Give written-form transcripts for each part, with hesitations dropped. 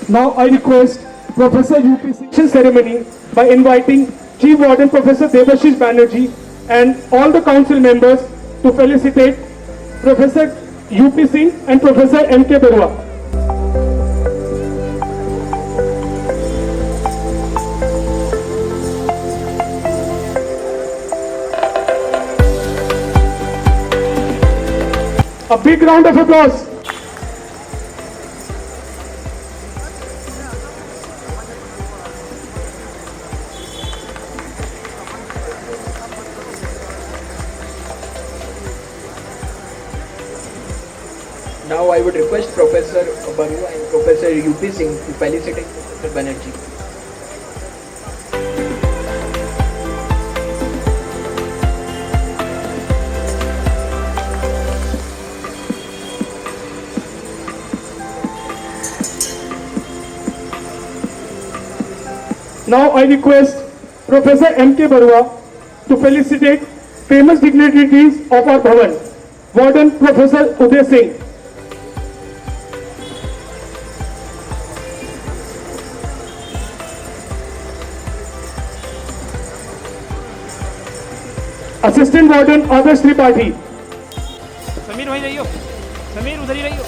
Now I request Professor UP ceremony by inviting Chief Warden Professor Debashish Banerjee and all the council members to felicitate Professor UP Singh and Professor MK Barua. A big round of applause. Now I would request Professor Barua and Professor UP Singh to felicitate Professor Banerjee. Now I request Professor MK Barua to felicitate famous dignitaries of our Bhavan, Warden Professor Uday Singh. Assistant Warden Adarsh Tripathi. Sameer वहीं रहियो, समीर उधर ही रहियो.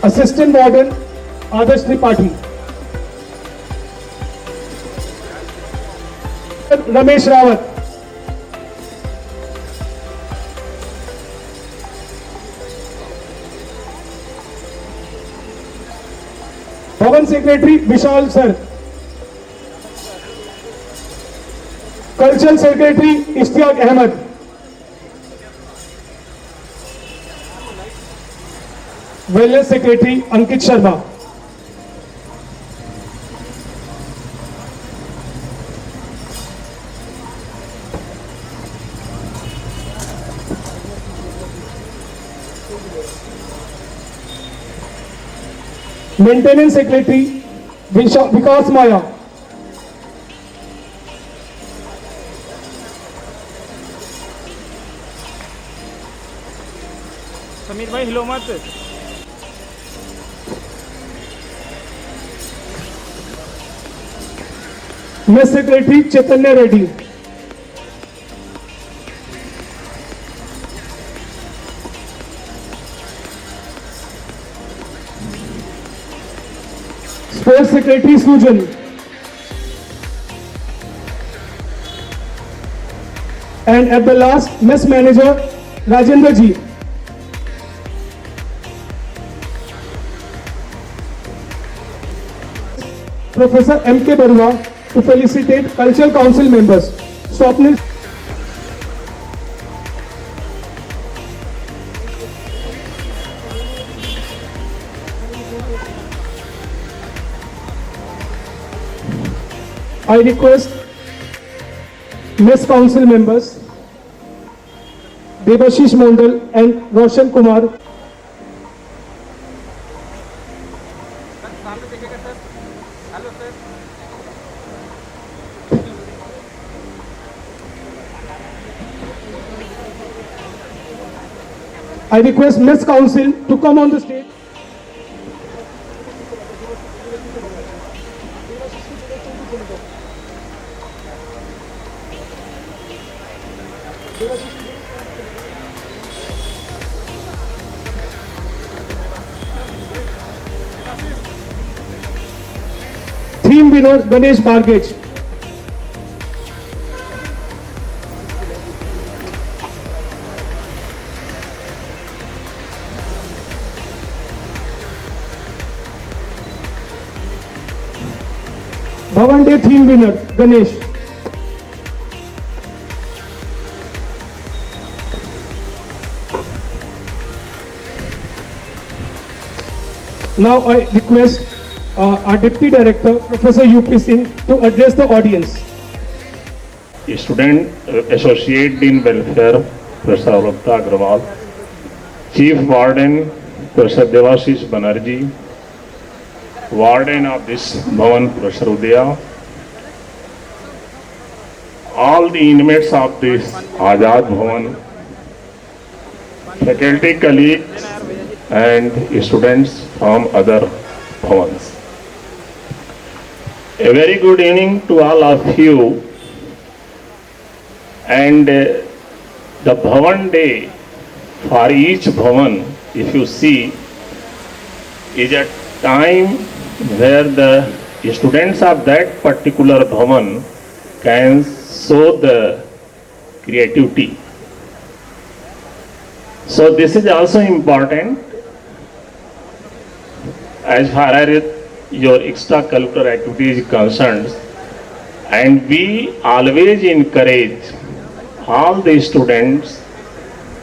Assistant Warden Adarsh Tripathi. Ramesh Rawat. Bhavan Secretary Vishal Sir. Cultural Secretary Ishtiaq Ahmed. Wellness Secretary Ankit Sharma. Maintenance Secretary Vikas Maya. Sameer भाई हिलो मत. Mess Secretary Chaitanya Reddy. Sports Secretary Sujan. And at the last, Mess Manager Rajendra Ji. Professor MK Barua to felicitate Cultural Council members. Swapnil. I request Miss Council members Debashish Mondal and Roshan Kumar I request Miss Council to come on the stage. Theme winner Ganesh Bargage. Bhavan Day theme winner Ganesh. Now I request our Deputy Director Professor UP Singh to address the audience. Student Associate Dean Welfare Professor Aurukta Agrawal, Chief Warden Professor Debashish Banerjee, Warden of this Bhavan Professor Udaya, all the inmates of this Azad Bhavan, faculty colleagues and students from other bhavans. A very good evening to all of you. And the Bhavan Day for each Bhavan, if you see, is a time where the students of that particular Bhavan can show the creativity. So this is also important as far as your extracurricular activity is concerned, and we always encourage all the students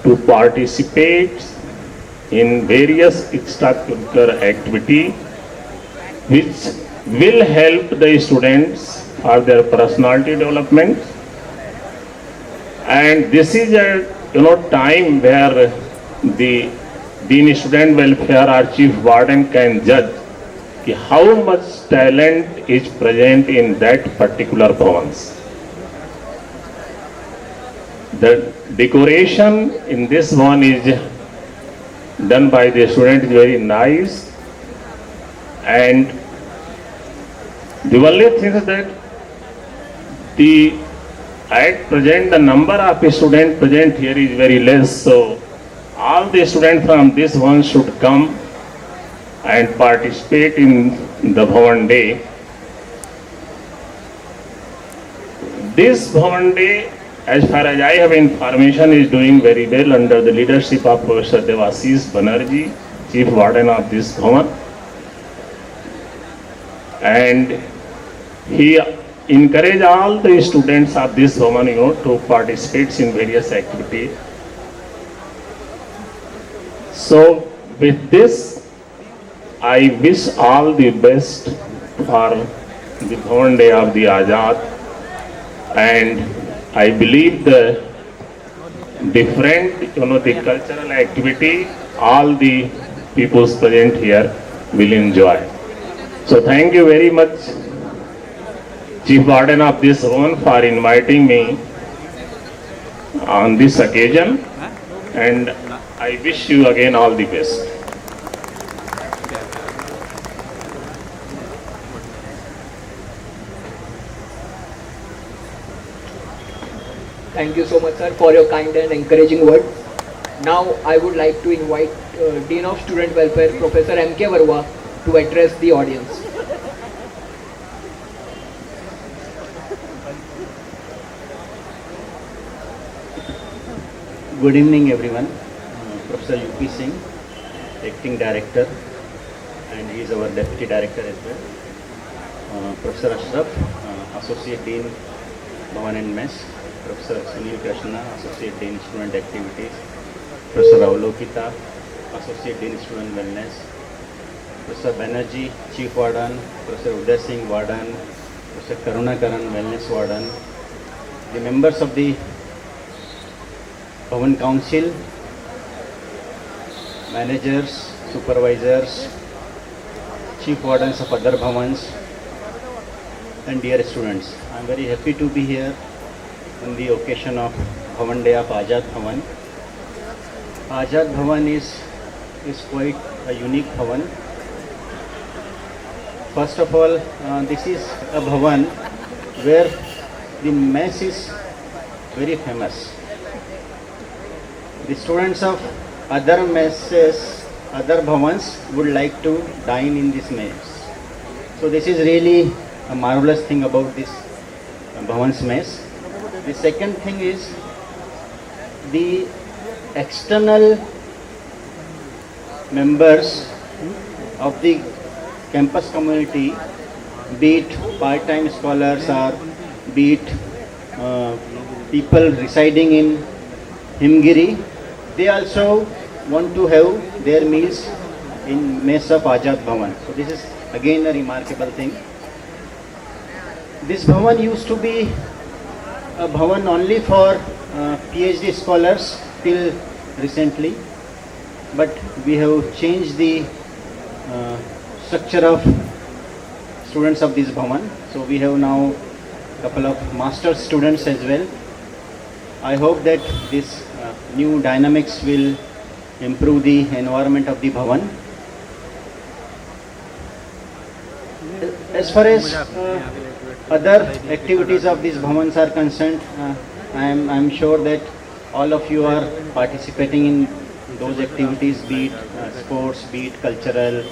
to participate in various extracurricular activity which will help the students for their personality development. And this is a time where the Dean Student Welfare or Chief Warden can judge how much talent is present in that particular bhavans. The decoration in this one is done by the student is very nice, and the only thing is that at present the number of students present here is very less, so all the students from this one should come and participate in the Bhavan Day. This Bhavan Day, as far as I have information, is doing very well under the leadership of Professor Devashish Banerjee, Chief Warden of this Bhavan. And he encouraged all the students of this Bhavan, to participate in various activities. So with this, I wish all the best for the Bhavan Day of the Azad, and I believe the different, the cultural activity, all the people present here will enjoy. So thank you very much, Chief Warden of this Bhavan, for inviting me on this occasion, and I wish you again all the best. Thank you so much, sir, for your kind and encouraging word. Now I would like to invite Dean of Student Welfare, Professor M.K. Varwa, to address the audience. Good evening, everyone. Professor U.P. Singh, Acting Director, and he is our Deputy Director as well. Professor Ashraf, Associate Dean, Bhavan and Mess. Professor Sunil Krishna, Associate Dean, Student Activities. Professor Avalokita, Associate Dean, Student Wellness. Professor Banerjee, Chief Warden. Professor Uday Singh, Warden. Professor Karunakaran, Wellness Warden. The members of the Bhavan Council, managers, supervisors, chief wardens of other Bhavans, and dear students. I am very happy to be here on the occasion of Bhavan Day of Azad Bhavan. Azad Bhavan is quite a unique Bhavan. First of all, this is a Bhavan where the mess is very famous. The students of other messes, other Bhavans would like to dine in this mess. So this is really a marvelous thing about this Bhavan's mess. The second thing is the external members of the campus community, be it part-time scholars or be it people residing in Himgiri, they also want to have their meals in mess of Azad Bhavan. So this is again a remarkable thing. This Bhavan used to be a Bhavan only for PhD scholars till recently, but we have changed the structure of students of this Bhavan. So we have now a couple of master's students as well. I hope that this new dynamics will improve the environment of the Bhavan. As far as other activities of these Bhavans are concerned, I'm sure that all of you are participating in those activities, be it sports, be it cultural,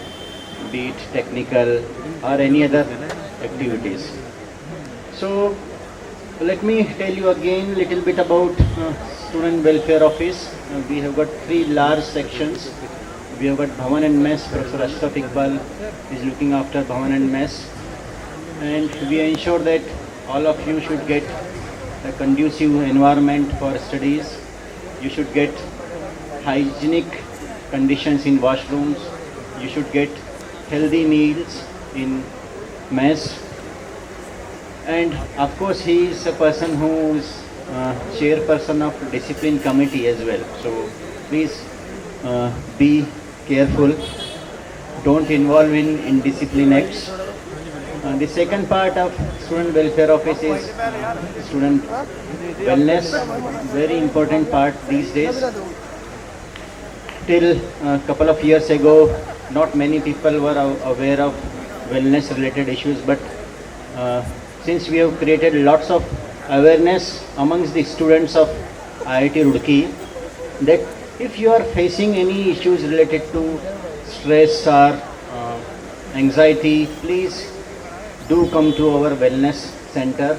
be it technical, or any other activities. So let me tell you again a little bit about Student Welfare Office. We have got 3 large sections. We have got Bhavan and Mess. Professor Ashraf Iqbal is looking after Bhavan and Mess. And we ensure that all of you should get a conducive environment for studies. You should get hygienic conditions in washrooms. You should get healthy meals in mess. And of course, he is a person who is chairperson of discipline committee as well. So please be careful. Don't involve in indiscipline acts. The second part of Student Welfare Office is student wellness. Very important part these days. Till a couple of years ago, not many people were aware of wellness related issues, but since we have created lots of awareness amongst the students of IIT Roorkee, that if you are facing any issues related to stress or anxiety, please do come to our wellness center.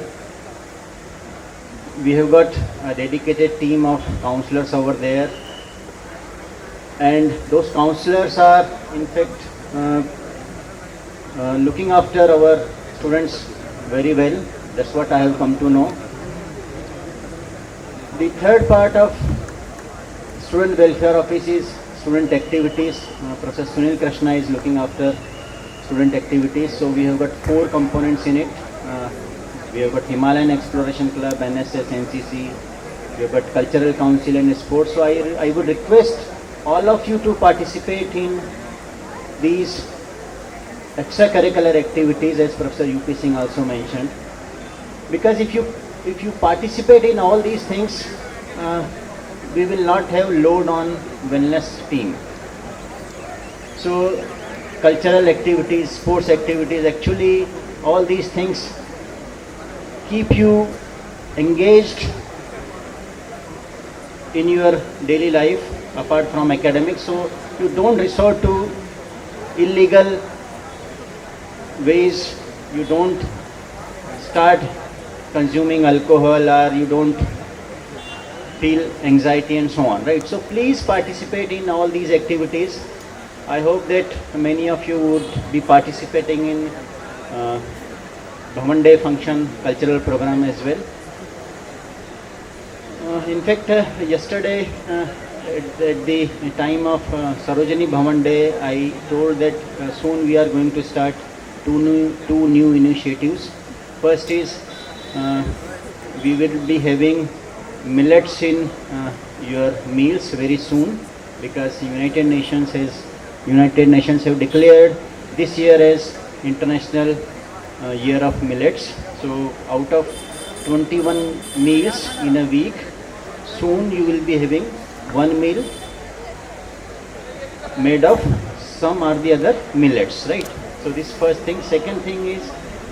We have got a dedicated team of counselors over there, and those counselors are in fact looking after our students very well. That's what I have come to know. The third part of Student Welfare Office is student activities. Professor Sunil Krishna is looking after student activities. So we have got 4 components in it. We have got Himalayan Exploration Club, NSS, NCC. We have got Cultural Council and Sports. So I would request all of you to participate in these extracurricular activities, as Professor UP Singh also mentioned. Because if you participate in all these things, we will not have load on wellness team. So cultural activities, sports activities, actually all these things keep you engaged in your daily life apart from academics, so you don't resort to illegal ways, you don't start consuming alcohol, or you don't feel anxiety and so on, right? So please participate in all these activities. I hope that many of you would be participating in Bhavan Day function cultural program as well. In fact, yesterday at the time of Sarojini Bhavan Day, I told that soon we are going to start two new initiatives. First is we will be having millets in your meals very soon, because United Nations have declared this year as International Year of Millets. So out of 21 meals in a week, soon you will be having one meal made of some or the other millets, right? So this first thing. Second thing is,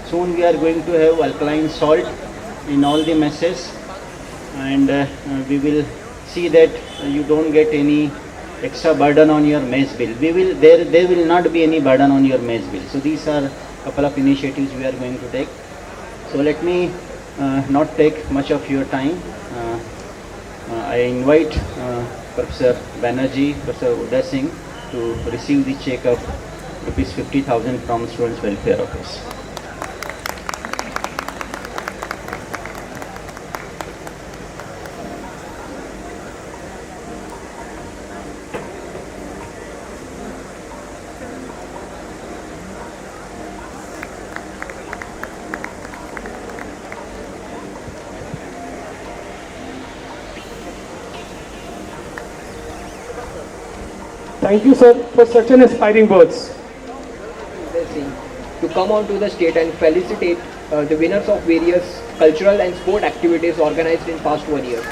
soon we are going to have alkaline salt in all the messes, and we will see that you don't get any extra burden on your mess bill. There will not be any burden on your mess bill. So these are a couple of initiatives we are going to take. So let me not take much of your time. I invite Professor Banerjee, Professor Uday Singh to receive the check of rupees 50,000 from Students Welfare Office. Thank you, sir, for such an inspiring words. To come on to the stage and felicitate the winners of various cultural and sport activities organized in past 1 year.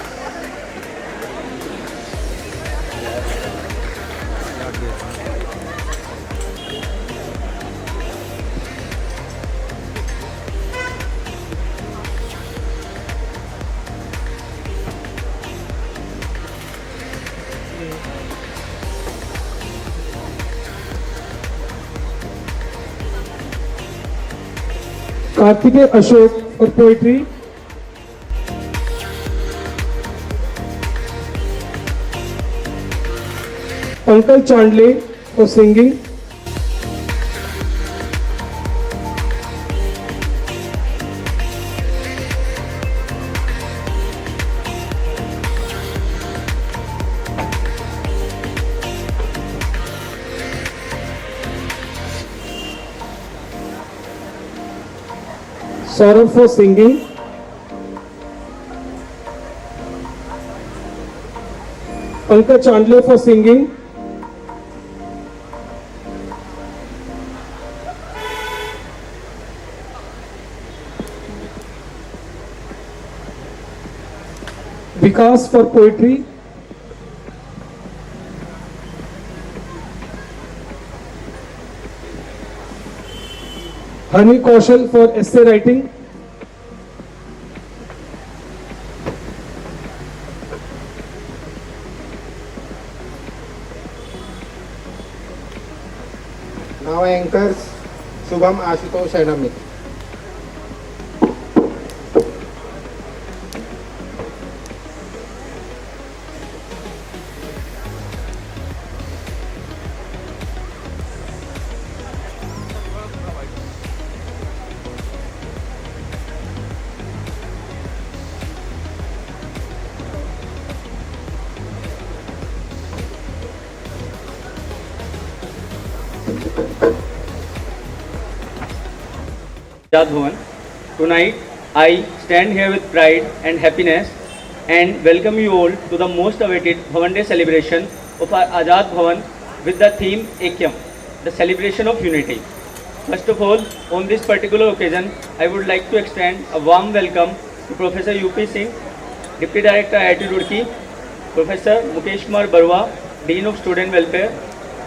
Kartikeya Ashok for poetry. Pankaj Chandle for singing. Saurabh for singing. Pankaj Chandle for singing. Vikas for poetry. Hani Kaushal for essay writing. Now anchors Shubham, Ashutosh and Amit. Azad Bhavan. Tonight, I stand here with pride and happiness and welcome you all to the most awaited Bhavan Day celebration of our Azad Bhavan with the theme Ekyam, the celebration of unity. First of all, on this particular occasion, I would like to extend a warm welcome to Professor U.P. Singh, Deputy Director IIT Roorkee, Professor Mukesh Kumar Barua, Dean of Student Welfare,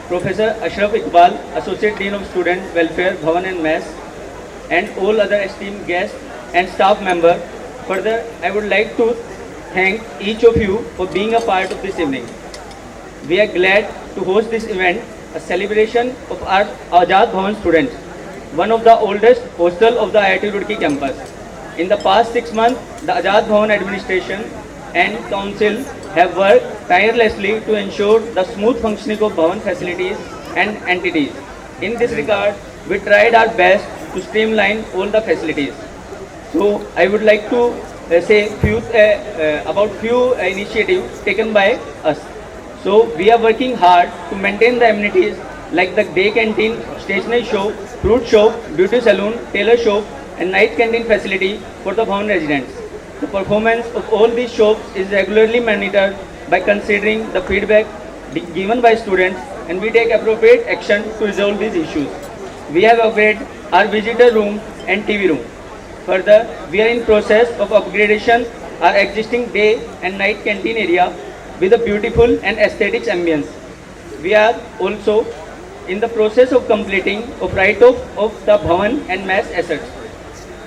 Professor Ashraf Iqbal, Associate Dean of Student Welfare, Bhavan and Mess, and all other esteemed guests and staff members. Further, I would like to thank each of you for being a part of this evening. We are glad to host this event, a celebration of our Azad Bhavan students, one of the oldest hostel of the IIT Roorkee campus. In the past 6 months, the Azad Bhavan administration and council have worked tirelessly to ensure the smooth functioning of Bhavan facilities and entities. In this regard, we tried our best to streamline all the facilities. So I would like to say about few initiatives taken by us. So we are working hard to maintain the amenities like the day canteen, stationery shop, fruit shop, beauty salon, tailor shop and night canteen facility for the Bhavan residents. The performance of all these shops is regularly monitored by considering the feedback given by students, and we take appropriate action to resolve these issues. We have upgraded our visitor room and TV room. Further, we are in process of upgradation our existing day and night canteen area with a beautiful and aesthetics ambience. We are also in the process of completing of write-off of the Bhavan and Mess assets.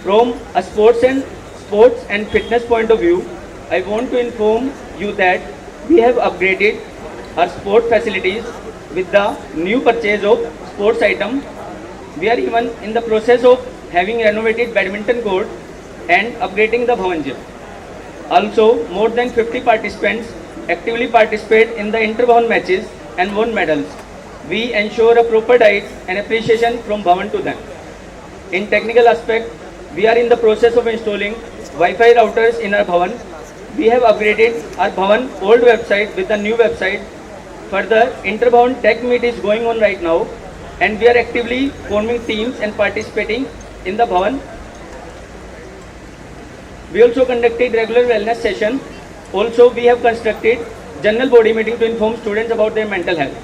From a sports and fitness point of view, I want to inform you that we have upgraded our sport facilities with the new purchase of sports item. We are even in the process of having renovated badminton court and upgrading the Bhavan gym. Also, more than 50 participants actively participate in the inter-Bhavan matches and won medals. We ensure a proper diet and appreciation from Bhavan to them. In technical aspect, we are in the process of installing Wi-Fi routers in our Bhavan. We have upgraded our Bhavan old website with the new website. Further, inter-Bhavan tech meet is going on right now, and we are actively forming teams and participating in the Bhavan. We also conducted regular wellness session. Also, we have constructed general body meeting to inform students about their mental health.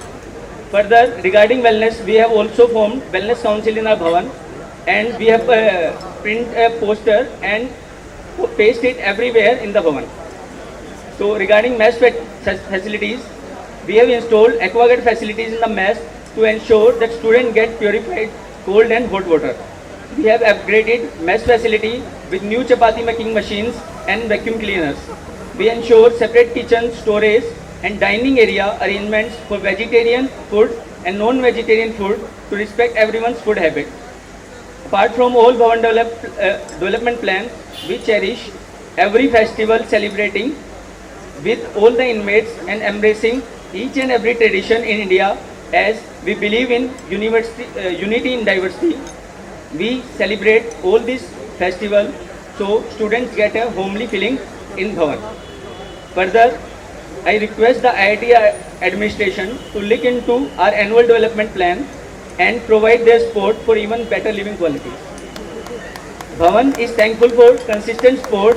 Further, regarding wellness, we have also formed wellness council in our Bhavan, and we have print a poster and paste it everywhere in the Bhavan. So, regarding mess facilities, we have installed aquaguard facilities in the mess to ensure that students get purified cold and hot water. We have upgraded mess facility with new chapati making machines and vacuum cleaners. We ensure separate kitchen storage and dining area arrangements for vegetarian food and non-vegetarian food to respect everyone's food habit. Apart from all Bhavan development plans, we cherish every festival celebrating with all the inmates and embracing each and every tradition in India, as we believe in unity in diversity. We celebrate all these festivals so students get a homely feeling in Bhavan. Further, I request the IIT administration to look into our annual development plan and provide their support for even better living quality. Bhavan is thankful for consistent support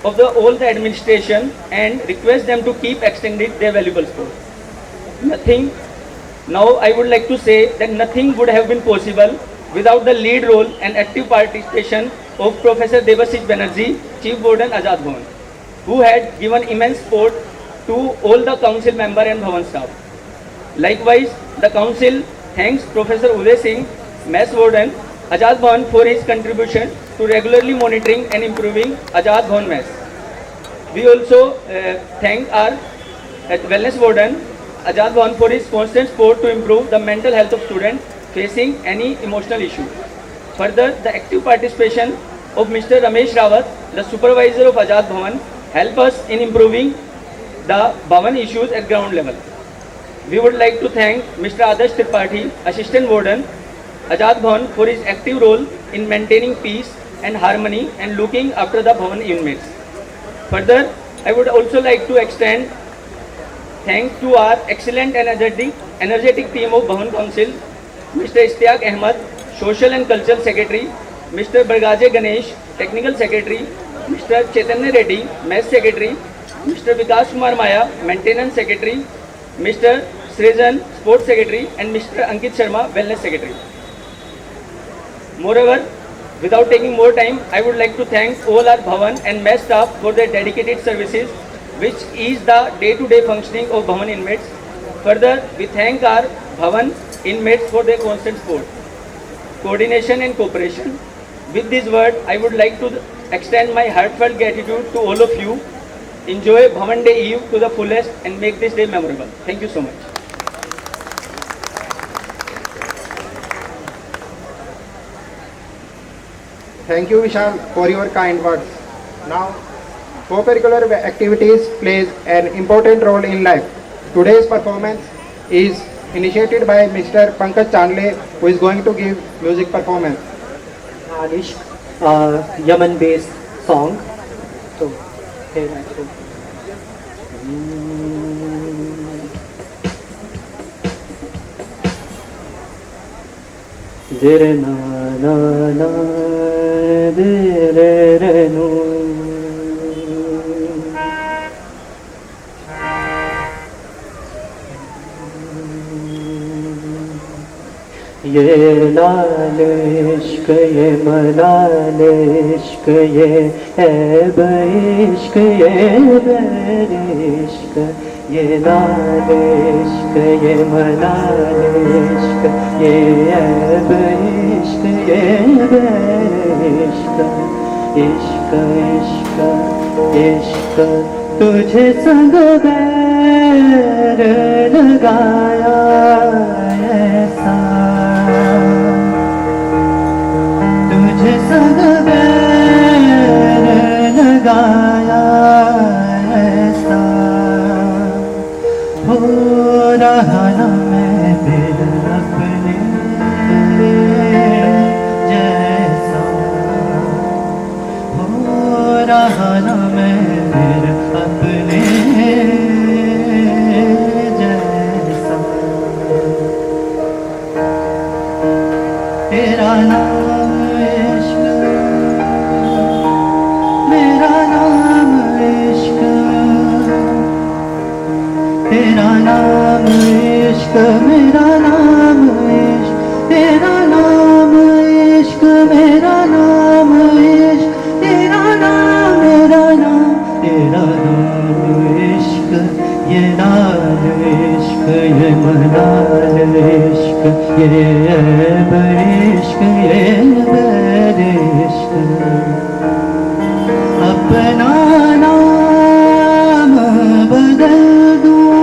of all the administration and request them to keep extending their valuable support. Now I would like to say that nothing would have been possible without the lead role and active participation of Professor Debashish Banerjee, Chief Warden Azad Bhavan, who had given immense support to all the council member and Bhavan staff. Likewise, the council thanks Professor Uday Singh, Mess Warden, Azad Bhavan for his contribution to regularly monitoring and improving Azad Bhavan Mess. We also thank our Wellness Warden, Azad Bhavan, for his constant support to improve the mental health of students facing any emotional issue. Further, the active participation of Mr. Ramesh Rawat, the supervisor of Azad Bhavan, help us in improving the Bhavan issues at ground level. We would like to thank Mr. Adarsh Tripathi, Assistant Warden, Azad Bhavan, for his active role in maintaining peace and harmony and looking after the Bhavan inmates. Further, I would also like to extend thanks to our excellent and energetic team of Bhavan Council, Mr. Ishtiaq Ahmad, Social and Cultural Secretary, Mr. Bargaje Ganesh, Technical Secretary, Mr. Chaitanya Reddy, Mess Secretary, Mr. Vikas Kumar Maya, Maintenance Secretary, Mr. Srejan, Sports Secretary, and Mr. Ankit Sharma, Wellness Secretary. Moreover, without taking more time, I would like to thank all our Bhavan and Mess staff for their dedicated services, which is the day-to-day functioning of Bhavan inmates. Further, we thank our Bhavan inmates for their constant support, coordination and cooperation. With this word, I would like to extend my heartfelt gratitude to all of you. Enjoy Bhavan Day Eve to the fullest and make this day memorable. Thank you so much. Thank you, Vishal, for your kind words. Now, co-curricular activities plays an important role in life. Today's performance is initiated by Mr. Pankaj Chandle, who is going to give music performance. Anish, Yaman-based song. So, here I go. Dire na na na, dire re no. ये लाल इश्क ये मलाल इश्क ये ऐब इश्क ये बैर इश्क ये लाल इश्क ये मलाल इश्क ये ऐब इश्क ये बैर इश्क इश्क इश्क इश्क तुझे संग बैर लगाया ऐसा तुझे संग बैर लगाया ऐसा हो रहा न मैं फिर अपने जैसा हो रहा न मैं फिर अपने जैसा तेरा नाम इश्क मेरा नाम इश्क तेरा नाम इश्क मेरा नाम इश्क तेरा नाम इश्क मेरा नाम इश्क तेरा नाम मेरा नाम तेरा नाम इश्क ये लाल इश्क ये मलाल इश्क ये ऐब इश्क ये बैर इश्क अपना नाम बदल दूं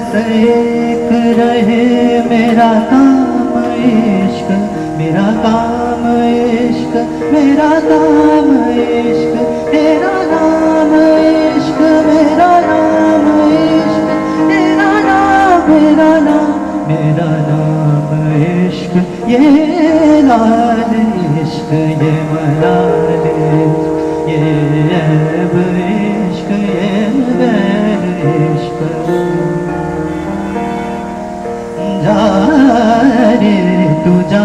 बस एक रहे मेरा काम इश्क, मेरा काम इश्क, मेरा काम इश्क, तेरा नाम इश्क, मेरा नाम इश्क, तेरा नाम, मेरा नाम, मेरा नाम इश्क, ये लाल इश्क, ये मलाल इश्क, ये ऐब इश्क, ये बैर इश्क। जा रे तू जा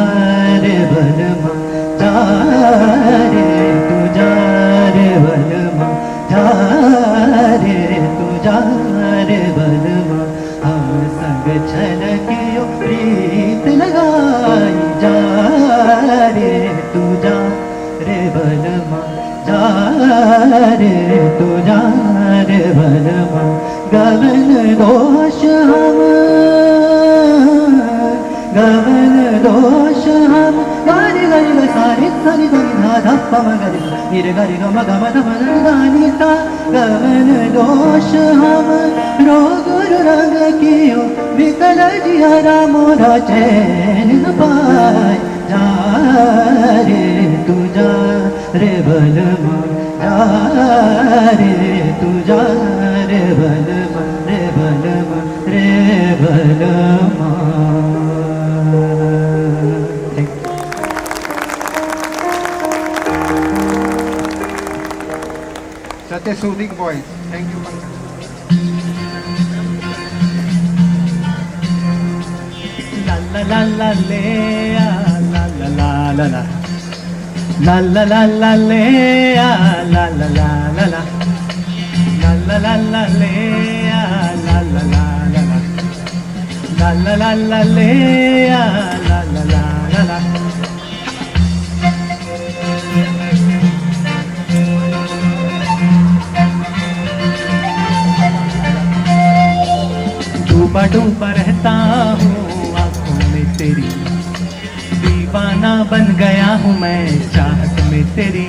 रे बलमा, जा रे तू जा रे बलमा, जा रे तू जा रे बलमा, हम संग छलकियो प्रीत लगाई, जा रे तू जा रे बलमा, जा रे तू जा रे बलमा, गगन दोष हम, गगन दोष हम, गारी गारी ग सारी सारी गारी धा धा प म गारी गिर गारी ग म ग म ध म ध दानी सा, गगन दोष हम, रोग रंग कियो विकल जिया मोरा चैन न पाए, जा रे तू जा रे बलमा, जा रे तू जा रे बलमा, रे बलमा, रे बलमा। Such a soothing voice. Thank you, Pankaj. La la la le, la la la la la, la la la la le, la la la la la, la la la la le, la la la la la, la la la la le, la la la la la. डूबा डूबा रहता हूँ आँखों में तेरी, दीवाना बन गया हूँ मैं चाहत में तेरी,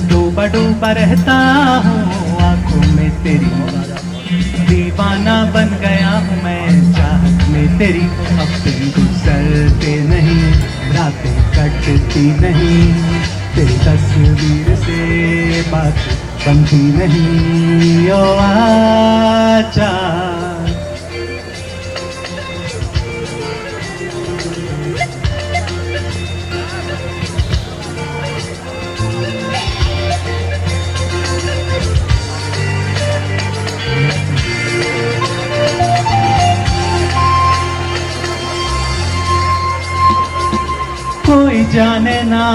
डूबा डूबा रहता हूँ आँखों में तेरी, दीवाना बन गया हूँ मैं चाहत में तेरी। अब दिन गुजरते नहीं, रातें कटती नहीं, तेरी तस्वीर से बात बनती नहीं, ओ आजा। कोई जाने ना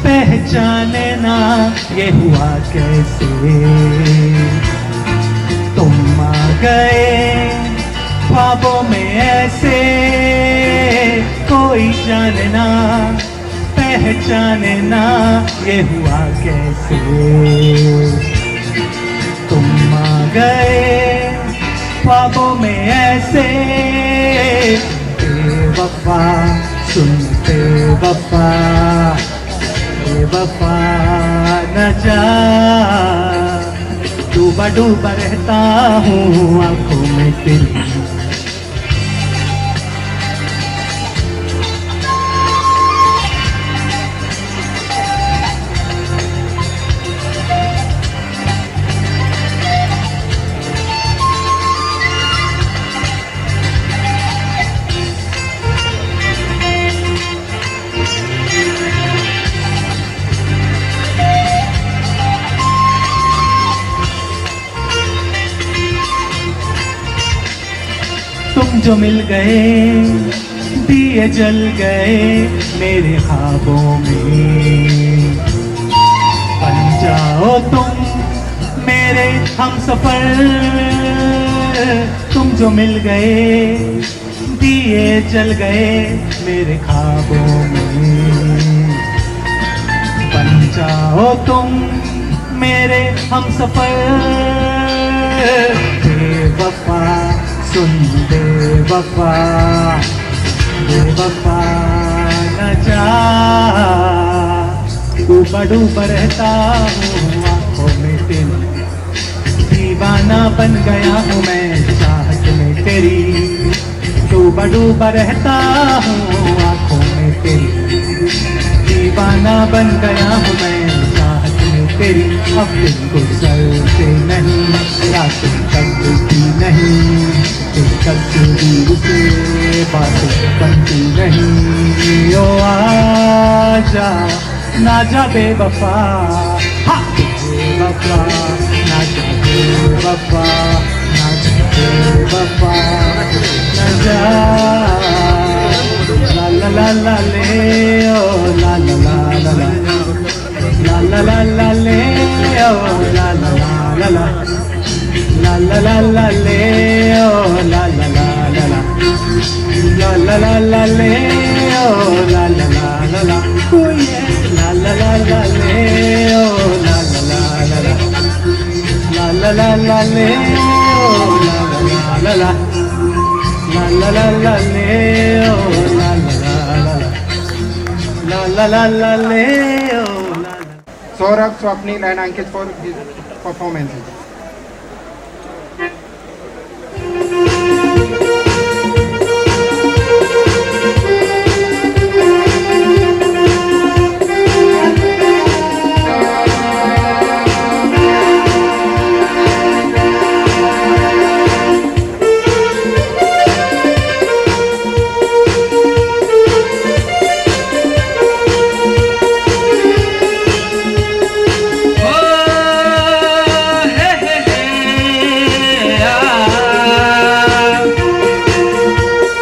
पहचाने ना ये हुआ कैसे, तुम आ गए ख्वाबों में ऐसे, कोई जाने ना पहचाने ना ये हुआ कैसे, तुम आ गए ख्वाबों में ऐसे, बेवफा सुन बेवफा, बेवफा न जा, डूबा डूबा रहता हूँ आँखों में तेरी। तुम जो मिल गए दिए जल गए मेरे ख्वाबों में, बन जाओ तुम मेरे हमसफर, तुम जो मिल गए दिए जल गए मेरे ख्वाबों में, बन जाओ तुम मेरे हमसफर, बेवफा सुन बेवफा, बेवफा न जा, डूबा डूबा रहता हूँ आँखों में तेरी, दीवाना बन गया हूँ मैं चाहत में डूबा रहता हूँ आंखों में तेरी, दीवाना बन गया हूँ मैं चाहत में तेरी। अब दिन गुजरते नहीं, रातें कटती नहीं, दिन तस्वीर से बातें बनती नहीं। ओ आजा ना जा बेवफा, हाँ बेवफा ना जा बेवफा, ना जा बेवफा ना जा। ला ला ला ला ले ओ ला ला ला ला ला ला ला ला ले ओ ला ला ला ला ला ला ला ला ले ओ ला ला ला ला ला ला ला ले ओ ला ला ला ला कोई ला ला ला ले ओ ला ला ला ला ला ले ओ ला ला ला ला ला ले ओ ला ला ले ओ। Saurabh, Swapnil and Ankit for his performances.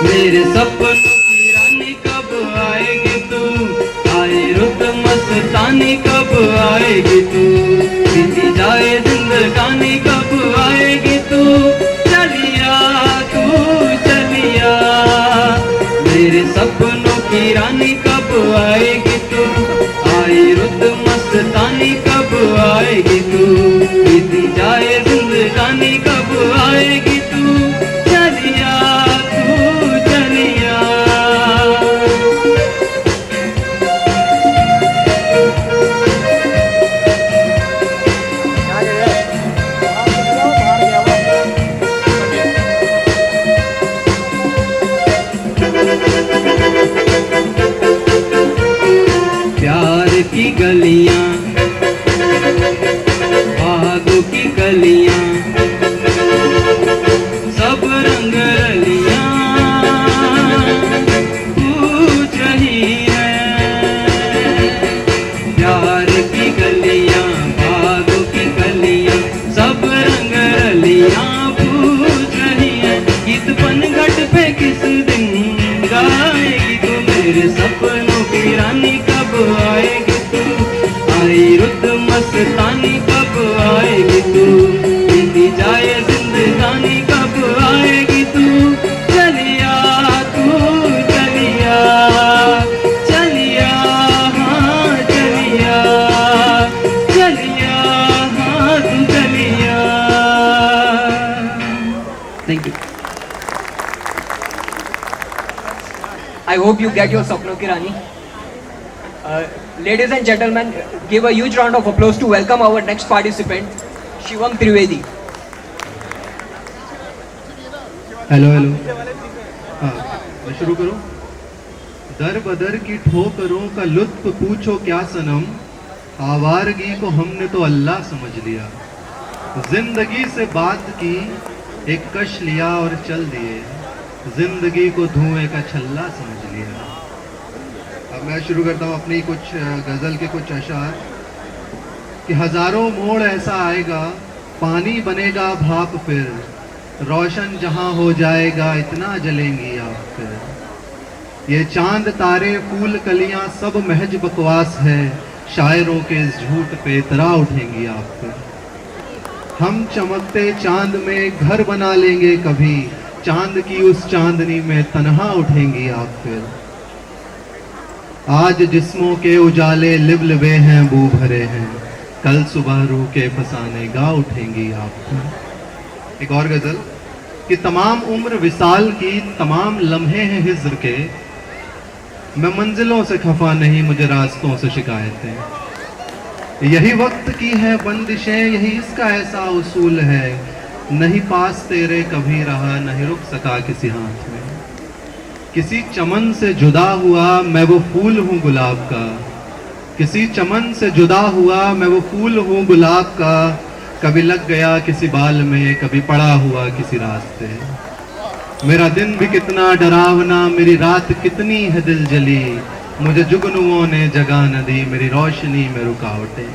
मेरे सपनों की रानी कब आएगी तू, आए रुत मस्तानी कब आएगी तू, बीती जाए जिंदगानी कब आएगी तू, चलिया तू चलिया। मेरे सपनों की रानी कब आएगी तू, आए रुत मस्तानी कब आएगी तू, बीती जाए जिंदगानी कब आएगी तू, चलिया तू चलिया। प्यार की गलियां, बागों की गलियां, सब रंग रलियां पूछ रही हैं। प्यार की गलियां, बागों की गलियां, सब रंग रलियां पूछ रही हैं। गीत पनघट पे किस दिन गाएगी तू, मेरे सपनों की रानी कब आएगी तू, आई रुत मस्तानी कब आएगी तू, बीती जाए जिंदगानी कब आएगी तू, चलिया तू चलिया। चलिया हाँ चलिया, चलिया हाँ तू चलिया। Thank you. I hope you get your Sapno Ki Rani. Ladies and gentlemen, give a huge round of applause to welcome our next participant, Shivam Trivedi. Hello hello, हाँ मैं शुरू करूँ। दर बदर की ठोकरों का लुत्फ पूछो क्या सनम, आवारगी को हमने तो अल्लाह समझ लिया। जिंदगी से बात की एक कश लिया और चल दिए, जिंदगी को धुएं का छल्ला समझ लिया। अब मैं शुरू करता हूँ अपनी कुछ गज़ल के कुछ अशार कि हज़ारों मोड़ ऐसा आएगा, पानी बनेगा भाप फिर, रोशन जहाँ हो जाएगा इतना जलेंगी आप फिर। ये चांद तारे फूल कलियाँ सब महज बकवास है, शायरों के इस झूठ पे इतरा उठेंगी आप फिर। हम चमकते चांद में घर बना लेंगे कभी, चांद की उस चांदनी में तन्हा उठेंगी आप फिर। आज जिस्मों के उजाले लिबलिबे हैं बू भरे हैं, कल सुबह रूह के फसाने गा उठेंगी आप फिर। एक और गजल कि तमाम उम्र विसाल की तमाम लम्हे हैं हिज्र के, मैं मंजिलों से खफा नहीं मुझे रास्तों से शिकायतें। यही वक्त की है बंदिशें, यही इसका ऐसा उसूल है, नहीं पास तेरे कभी रहा नहीं रुक सका किसी हाथ में। किसी चमन से जुदा हुआ मैं वो फूल हूँ गुलाब का, किसी चमन से जुदा हुआ मैं वो फूल हूँ गुलाब का, कभी लग गया किसी बाल में, कभी पड़ा हुआ किसी रास्ते। मेरा दिन भी कितना डरावना, मेरी रात कितनी है दिल जली, मुझे जुगनुओं ने जगह न दी, मेरी रोशनी में रुकावटें।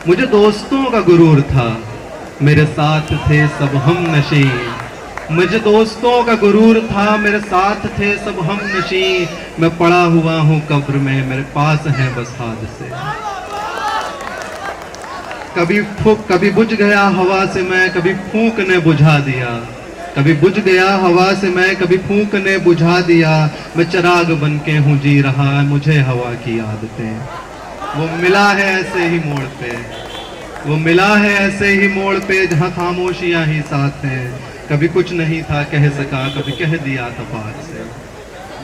मुझे दोस्तों का गुरूर था, मेरे साथ थे सब हम नशी, मुझे दोस्तों का गुरूर था, मेरे साथ थे सब हम नशी, मैं पड़ा हुआ हूँ कब्र में, मेरे पास हैं बस हादसे। कभी बुझ गया हवा से मैं, कभी फूंक ने बुझा दिया, कभी बुझ गया हवा से मैं, कभी फूंक ने बुझा दिया, मैं चिराग बन के हूँ जी रहा, मुझे हवा की आदतें। वो मिला है ऐसे ही मोड़ पे, वो मिला है ऐसे ही मोड़ पे, जहाँ खामोशियाँ ही साथ हैं, कभी कुछ नहीं था कह सका, कभी कह दिया था पास से।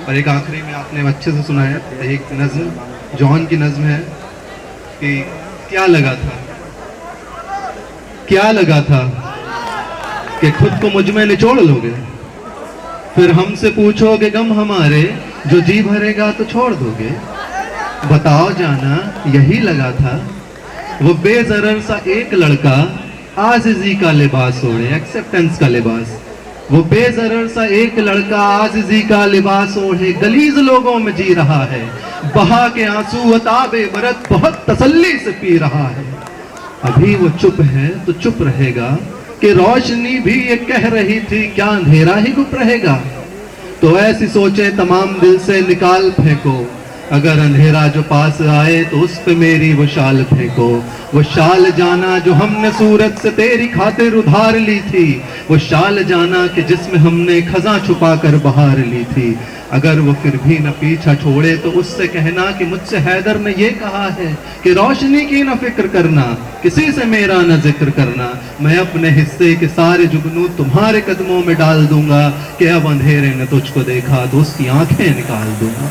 और एक आखिरी में आपने अच्छे से सुना है, एक नज्म जॉन की नज्म है कि क्या लगा था, क्या लगा था कि खुद को मुझ में निचोड़ लोगे, फिर हमसे पूछोगे गम हमारे, जो जी भरेगा तो छोड़ दोगे। बताओ जाना यही लगा था, वो बेजरर सा एक लड़का आजिज़ी का लिबास ओढ़े, एक्सेप्टेंस का लिबास, वो बेजरर सा एक लड़का आजिज़ी का लिबास ओढ़े, गलीज लोगों में जी रहा है, बहा के आंसू अताबे बरत बहुत तसल्ली से पी रहा है। अभी वो चुप है तो चुप रहेगा कि रोशनी भी ये कह रही थी, क्या अंधेरा ही गुप रहेगा। तो ऐसी सोचे तमाम दिल से निकाल फेंको, अगर अंधेरा जो पास आए तो उस पे मेरी वो शाल फेंको। वो शाल जाना जो हमने सूरज से तेरी खातिर उधार ली थी, वो शाल जाना कि जिसमें हमने खजा छुपा कर बहार ली थी। अगर वो फिर भी न पीछा छोड़े तो उससे कहना कि मुझसे हैदर ने ये कहा है कि रोशनी की न फिक्र करना, किसी से मेरा न जिक्र करना, मैं अपने हिस्से के सारे जुगनू तुम्हारे कदमों में डाल दूंगा, कि अब अंधेरे ने तुझको देखा तो उसकी आंखें निकाल दूंगा।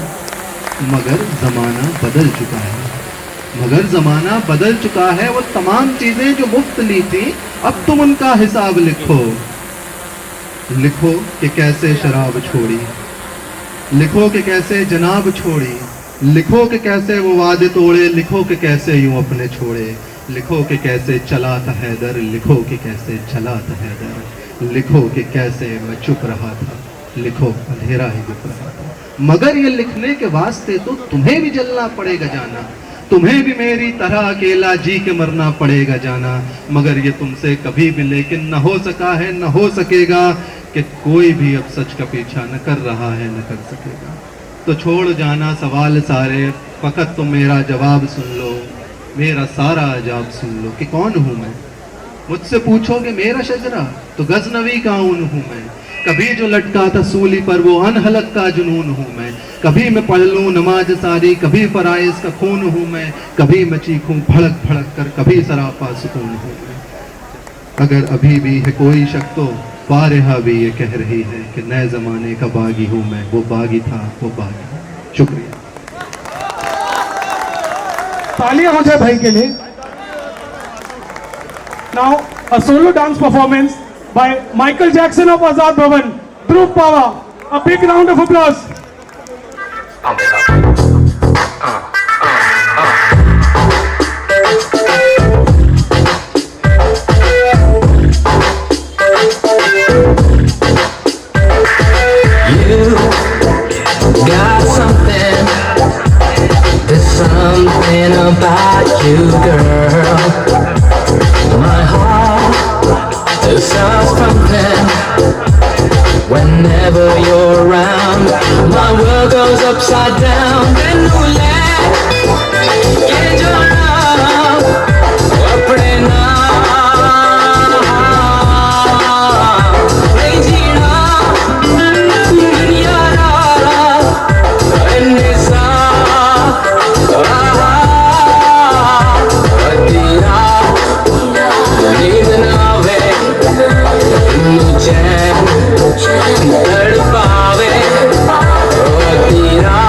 मगर ज़माना बदल चुका है, मगर ज़माना बदल चुका है, वो तमाम चीज़ें जो मुफ्त ली थी अब तुम उनका हिसाब लिखो। लिखो कि कैसे शराब छोड़ी, लिखो कि कैसे जनाब छोड़ी, लिखो कि कैसे वो वादे तोड़े, लिखो कि कैसे यूं अपने छोड़े, लिखो कि कैसे चला था हैदर, लिखो कि कैसे चला था हैदर, लिखो कि कैसे मैं चुप रहा था, लिखो अंधेरा ही गुप रहा था। मगर ये लिखने के वास्ते तो तुम्हें भी जलना पड़ेगा जाना, तुम्हें भी मेरी तरह अकेला जी के मरना पड़ेगा जाना। मगर ये तुमसे कभी भी लेकिन न हो सका है, न हो सकेगा, कि कोई भी अब सच का पीछा न कर रहा है, न कर सकेगा। तो छोड़ जाना सवाल सारे, फकत तुम मेरा जवाब सुन लो, मेरा सारा अजाब सुन लो कि कौन हूँ मैं। मुझसे पूछोगे मेरा शजरा तो गजनवी का ऊन हूँ मैं, कभी जो लटका था सूली पर वो अनहलक का जुनून हूँ मैं। कभी मैं पढ़ लूँ नमाज सारी, कभी फराइज का खून हूँ मैं, कभी मैं चीखूँ भड़क भड़क कर, कभी सरापा सुकून हूँ मैं। अगर अभी भी है कोई शक तो फारिहा भी ये कह रही है कि नए जमाने का बागी हूँ मैं, वो बागी था वो बागी। शुक्रिया। तालियां हो जाए भाई के लिए। Now a solo dance performance by Michael Jackson of Azad Bhavan, Dhruv Pava. A big round of applause. You got something, there's something about you, girl. My heart sounds pumping whenever you're around. My world goes upside down. तड़पावे, ओ तेरा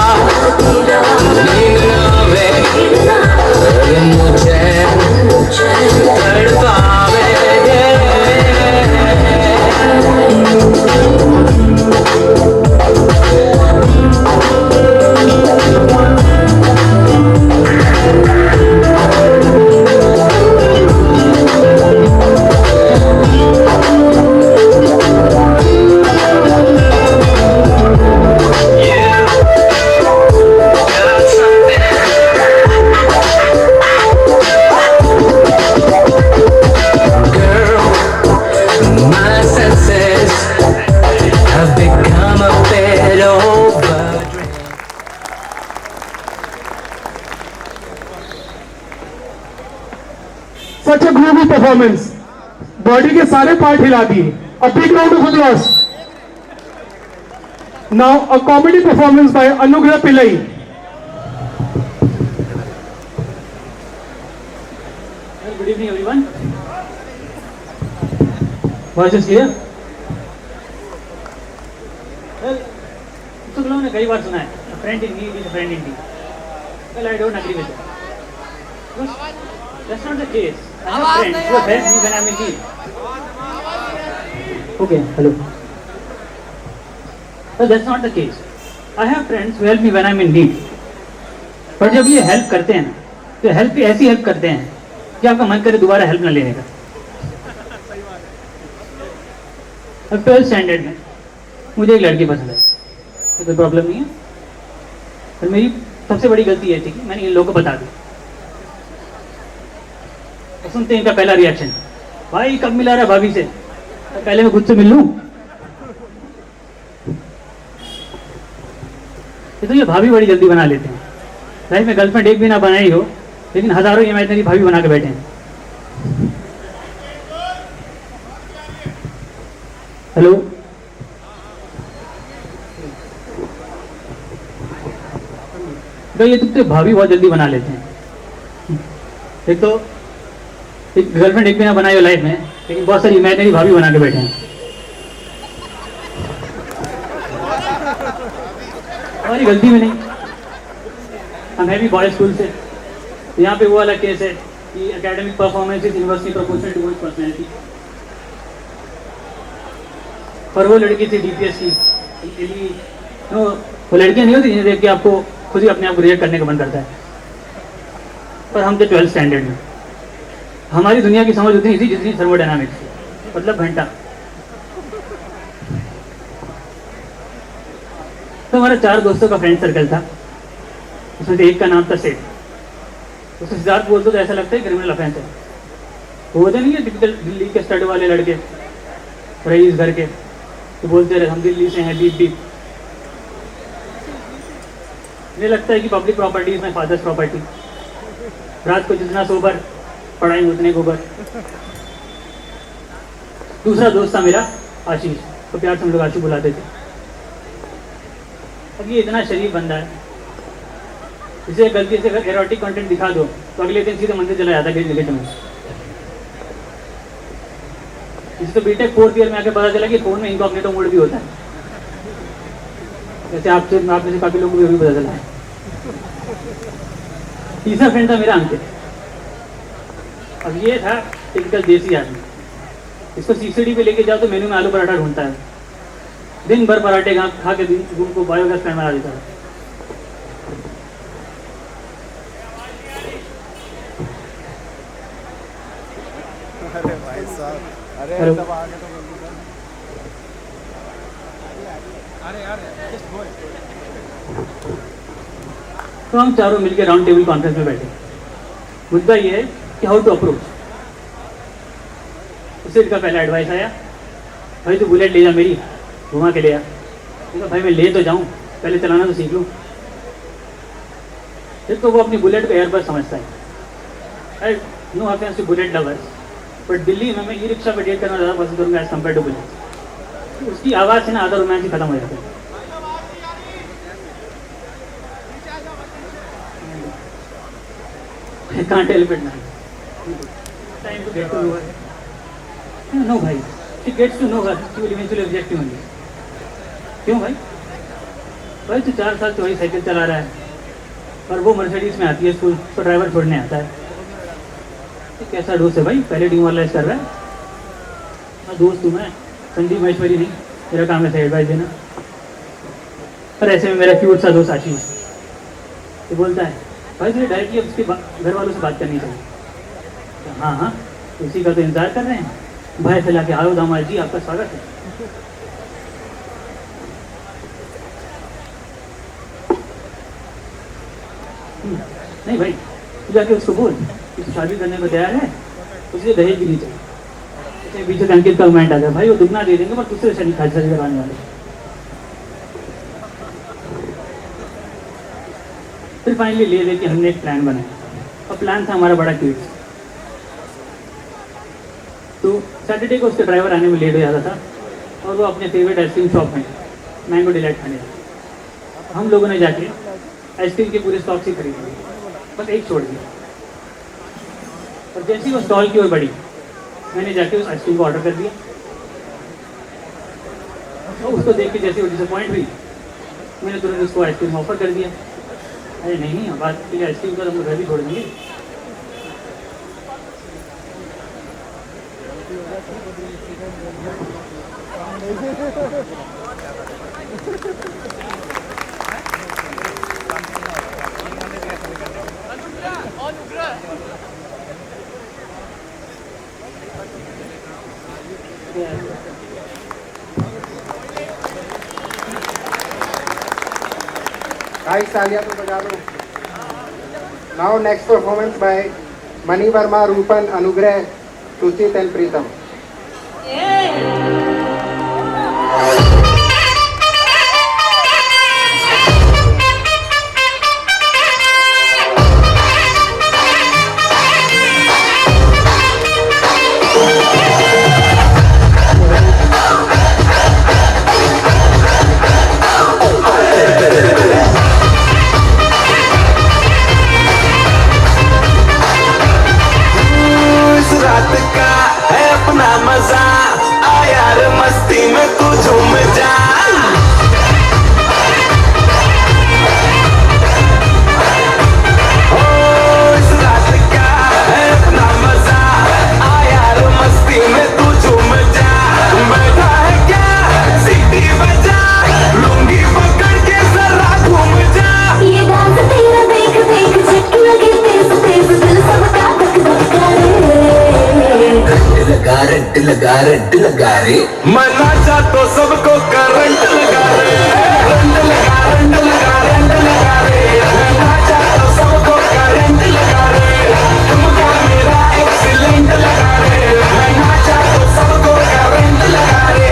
Such a groovy performance. Body के सारे part हिला दिए. A big round of applause. Now a comedy performance by Anugrah Pillai. Well, good evening everyone. Voice is clear? Well, तो लोगों ने कई बार सुना है, a friend in need is a friend indeed. Well, I don't agree with that. Because that's not the case. I have friends who have helped me when I'm in need. Okay, hello. Well, that's not the case. I have friends who help me when I'm in need. पर जब ये help करते हैं ना, तो help ऐसी help करते हैं कि आपका मन करे दोबारा हेल्प ना लेने का. अब 12th स्टैंडर्ड में मुझे एक लड़की पसंद है, तो कोई प्रॉब्लम नहीं है. पर मेरी सबसे बड़ी गलती ये थी कि मैंने इन लोगों को बता दी. तो सुनते हैं इनका पहला रिएक्शन, भाई कब मिला रहा भाभी से, तो पहले मैं खुद से मिल लूं. तो ये भाभी बड़ी जल्दी बना लेते हैं. लाइफ में गर्लफ्रेंड एक भी ना बनाई हो, लेकिन हजारों इमेजिनरी भाभी बना के बैठे हैं. हेलो, तो ये तो भाभी बहुत जल्दी बना लेते हैं. एक तो एक गर्लफ्रेंड एक भी ना बनाई हो लाइफ में, लेकिन बहुत सारी इमेजिनरी भाभी बना के बैठे हैं. हमारी गलती में नहीं, हम है भी बॉयज स्कूल से. यहाँ पे वो वाला केस है कि academic performance is university proportional to one's personality. और वो लड़की थी डीपीएस की. वो लड़कियाँ नहीं होती जिन्हें देख के आपको खुद ही अपने आप को रिएक्ट करने का मन करता है. पर हम थे 12th स्टैंडर्ड में. हमारी दुनिया की समझ उतनी थी जितनी थर्मोडायनामिक्स थी, मतलब घंटा. तो हमारा 4 दोस्तों का फ्रेंड सर्कल था. उसमें से एक का नाम था सेठ. उसको सिद्धार्थ बोलते तो ऐसा लगता है क्रिमिनल अफेंस है. वो होते नहीं है टिपिकल दिल्ली के स्टड वाले लड़के, रईस घर के, तो बोलते रहे हम दिल्ली से हैं, बीप बीप. मुझे लगता है कि public property is my father's property. रात को जितना सोबर, पढ़ाई में उतने गोबर. दूसरा दोस्त था मेरा आशीष, तो प्यार से हम लोग आशीष बुलाते थे. अब ये इतना शरीफ बंदा है, इसे गलती से अगर एरोटिक कंटेंट दिखा दो तो अगले दिन सीधे मंदिर चला जाता है क्रिकेट में. इसे तो बीटेक 4th ईयर में आके पता चला कि फोन में इनकॉग्निटो मोड भी होता है. जैसे आप में से काफी लोगों को भी पता चला है. तीसरा फ्रेंड था मेरा अंकित. अब ये था टिपिकल देसी आदमी. इसको सीसीडी पे लेके जाओ तो मेनू में आलू पराठा ढूंढता है. दिन भर पराठे खा के दिन को बायोगैस प्लांट बना देता है. अरे भाई साहब, अरे तब आगे तो तो हम चारों मिलकर राउंड टेबल कॉन्फ्रेंस में बैठे. मुद्दा ये है कि हाउ टू अप्रोच. उसे इसका पहला एडवाइस आया, भाई तू बुलेट ले जा मेरी, घुमा के ले आ. भाई मैं ले तो जाऊं, पहले चलाना तो सीख लूं. फिर तो वो अपनी बुलेट को एयरबस समझता है. No offence to bullet lovers, but Delhi में मैं ई रिक्शा पर डेट करना ज़्यादा पसंद करूँगा एज कम्पेयर टू बुलेट. उसकी आवाज़ से ना आधा रोमांस ही खत्म हो जाता है. Can't help it, man. Time to get to know her. No, भाई. She gets to know her. She will eventually reject you only. क्यों भाई? भाई तो 4 साल से वही साइकिल चला रहा है, और वो मर्सिडीज में आती है स्कूल, तो ड्राइवर छोड़ने आता है. तो कैसा दोस्त है भाई, पहले डिमोरलाइज कर रहा है. मैं दोस्त हूँ, मैं संदीप महेश्वरी नहीं, मेरा काम है सही एडवाइस देना. पर ऐसे में मेरा क्यूट सा दोस्त आशीष तो बोलता है, भाई तुझे डायरेक्टली उसके घर वालों से बात करनी चाहिए. तो हाँ हाँ, उसी का तो इंतजार कर रहे हैं. भाई फैला के आओ दामाद जी, आपका स्वागत है. नहीं भाई, तू जाके उसको बोल कि तू शादी करने को तैयार है, उसे दहेज भी नहीं चाहिए. उसके पीछे अंकित का कमेंट आ गया, भाई वो दुगना दे देंगे पर तुझसे शादी करवाने वाले. फिर फाइनली ले दे के हमने एक प्लान बनाया, और प्लान था हमारा बड़ा क्यूट. तो सैटरडे को उसका ड्राइवर आने में लेट हो जाता था और वो अपने फेवरेट आइसक्रीम शॉप में मैंगो डिलाइट खाने जाता। हम लोगों ने जाके आइसक्रीम के पूरे स्टॉक से खरीद लिए, बस एक छोड़ दिया। और जैसे ही वो स्टॉल की ओर बढ़ी, मैंने जाके उस आइसक्रीम को ऑर्डर कर दिया। तो उसको देख के जैसे वो डिसअपॉइंट हुई, मैंने तुरंत उसको आइसक्रीम ऑफर कर दिया। अरे नहीं, अब बात के लिए आइसक्रीम का हम घर भी छोड़ देंगे। Guys, तालियां तो बजा दो। Now next performance by Mani Verma, Rupan, Anugrah, Suchit and Pritam. Runt लगा रे, मना चाह तो सबको करंट लगा रे, रंट लगा रंट लगा रंट लगा रे, मना चाह तो सबको करंट लगा रे, तुमका मेरा एक्सीलेंट लगा रे, मना चाह तो सबको करंट लगा रे।